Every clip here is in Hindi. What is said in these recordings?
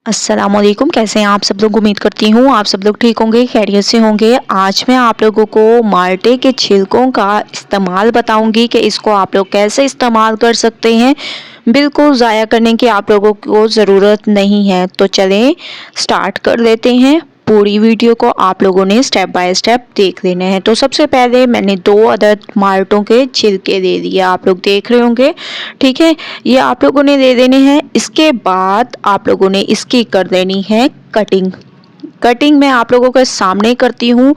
अस्सलामुअलैकुम। कैसे हैं आप सब लोग? उम्मीद करती हूँ आप सब लोग ठीक होंगे, खैरियत से होंगे। आज मैं आप लोगों को माल्टे के छिलकों का इस्तेमाल बताऊंगी कि इसको आप लोग कैसे इस्तेमाल कर सकते हैं। बिल्कुल ज़ाया करने की आप लोगों को ज़रूरत नहीं है। तो चलें स्टार्ट कर लेते हैं। पूरी वीडियो को आप लोगों ने स्टेप बाय स्टेप देख लेना है। तो सबसे पहले मैंने 2 अदद माल्टों के छिलके दे दिए, आप लोग देख रहे होंगे। ठीक है, ये आप लोगों ने दे देने हैं। इसके बाद आप लोगों ने इसकी कर देनी है कटिंग। कटिंग मैं आप लोगों के सामने करती हूँ।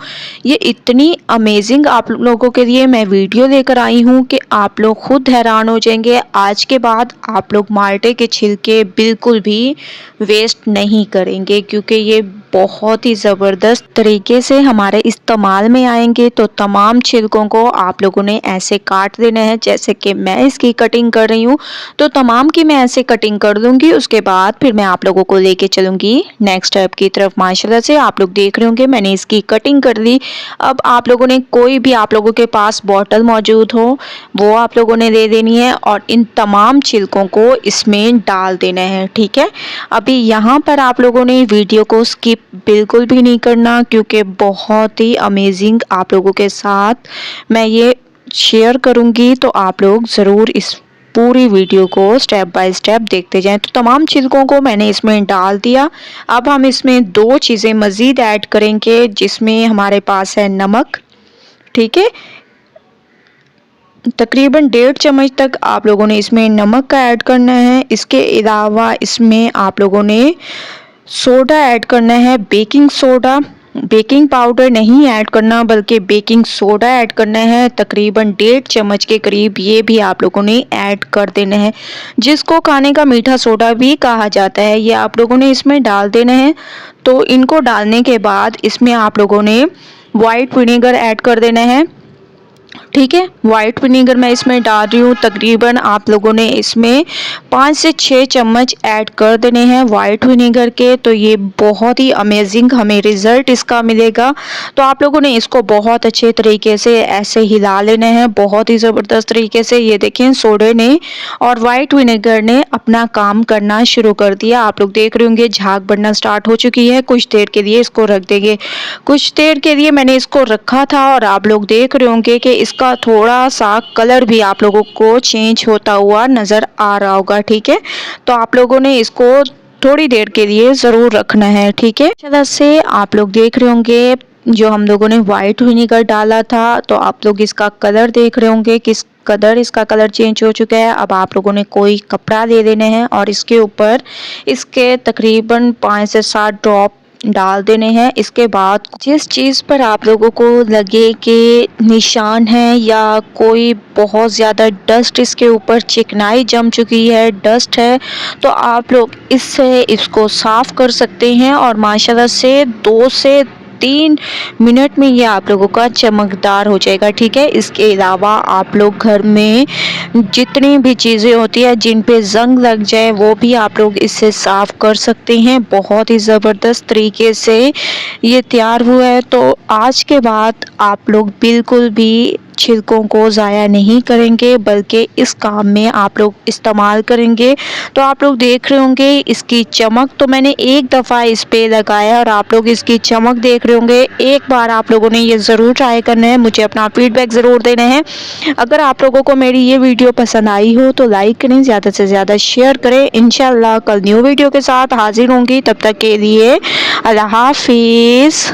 ये इतनी अमेजिंग आप लोगों के लिए मैं वीडियो लेकर आई हूँ कि आप लोग खुद हैरान हो जाएंगे। आज के बाद आप लोग माल्टे के छिलके बिल्कुल भी वेस्ट नहीं करेंगे, क्योंकि ये बहुत ही ज़बरदस्त तरीके से हमारे इस्तेमाल में आएंगे। तो तमाम छिलकों को आप लोगों ने ऐसे काट देना है जैसे कि मैं इसकी कटिंग कर रही हूँ। तो तमाम की मैं ऐसे कटिंग कर दूंगी। उसके बाद फिर मैं आप लोगों को लेके चलूंगी नेक्स्ट स्टेप की तरफ। माशाल्लाह से आप लोग देख रहे होंगे मैंने इसकी कटिंग कर ली। अब आप लोगों ने कोई भी आप लोगों के पास बॉटल मौजूद हो वो आप लोगों ने ले देनी है और इन तमाम छिलकों को इसमें डाल देना है। ठीक है, अभी यहाँ पर आप लोगों ने वीडियो को स्किप बिल्कुल भी नहीं करना, क्योंकि बहुत ही अमेजिंग आप लोगों के साथ मैं ये शेयर करूँगी। तो आप लोग ज़रूर इस पूरी वीडियो को स्टेप बाय स्टेप देखते जाएं। तो तमाम छिलकों को मैंने इसमें डाल दिया। अब हम इसमें 2 चीज़ें मज़ीद ऐड करेंगे, जिसमें हमारे पास है नमक। ठीक है, तकरीबन 1.5 चम्मच तक आप लोगों ने इसमें नमक का ऐड करना है। इसके अलावा इसमें आप लोगों ने सोडा ऐड करना है, बेकिंग सोडा। बेकिंग पाउडर नहीं ऐड करना बल्कि बेकिंग सोडा ऐड करना है। तकरीबन 1.5 चम्मच के करीब ये भी आप लोगों ने ऐड कर देना है, जिसको खाने का मीठा सोडा भी कहा जाता है। ये आप लोगों ने इसमें डाल देना है। तो इनको डालने के बाद इसमें आप लोगों ने वाइट विनेगर ऐड कर देना है। ठीक है, वाइट विनेगर मैं इसमें डाल रही हूँ। तकरीबन आप लोगों ने इसमें 5 से 6 चम्मच ऐड कर देने हैं वाइट विनेगर के। तो ये बहुत ही अमेजिंग हमें रिज़ल्ट इसका मिलेगा। तो आप लोगों ने इसको बहुत अच्छे तरीके से ऐसे हिला लेना है, बहुत ही ज़बरदस्त तरीके से। ये देखें सोडे ने और वाइट विनेगर ने अपना काम करना शुरू कर दिया। आप लोग देख रहे होंगे झाग बनना स्टार्ट हो चुकी है। कुछ देर के लिए इसको रख देंगे। कुछ देर के लिए मैंने इसको रखा था और आप लोग देख रहे होंगे कि इसका थोड़ा सा कलर भी आप लोगों को चेंज होता हुआ नज़र आ रहा होगा। ठीक है, तो आप लोगों ने इसको थोड़ी देर के लिए ज़रूर रखना है। ठीक है, तरह से आप लोग देख रहे होंगे जो हम लोगों ने वाइट विनेगर डाला था, तो आप लोग इसका कलर देख रहे होंगे किस कलर इसका कलर चेंज हो चुका है। अब आप लोगों ने कोई कपड़ा ले लेना है और इसके ऊपर इसके तकरीबन 5 से 7 ड्रॉप डाल देने हैं। इसके बाद जिस चीज़ पर आप लोगों को लगे कि निशान है या कोई बहुत ज़्यादा डस्ट इसके ऊपर चिकनाई जम चुकी है, डस्ट है, तो आप लोग इससे इसको साफ़ कर सकते हैं और माशाल्लाह से 2 से 3 मिनट में ये आप लोगों का चमकदार हो जाएगा। ठीक है, इसके अलावा आप लोग घर में जितनी भी चीज़ें होती है जिन पे जंग लग जाए वो भी आप लोग इससे साफ़ कर सकते हैं। बहुत ही ज़बरदस्त तरीके से ये तैयार हुआ है। तो आज के बाद आप लोग बिल्कुल भी छिलकों को ज़ाया नहीं करेंगे, बल्कि इस काम में आप लोग इस्तेमाल करेंगे। तो आप लोग देख रहे होंगे इसकी चमक, तो मैंने एक दफ़ा इस पे लगाया और आप लोग इसकी चमक देख रहे होंगे। एक बार आप लोगों ने ये ज़रूर ट्राई करना है, मुझे अपना फीडबैक ज़रूर देना है। अगर आप लोगों को मेरी ये वीडियो पसंद आई हो तो लाइक करें, ज़्यादा से ज़्यादा शेयर करें। इंशाल्लाह कल न्यू वीडियो के साथ हाजिर होंगी। तब तक के लिए अल्लाह हाफिज़।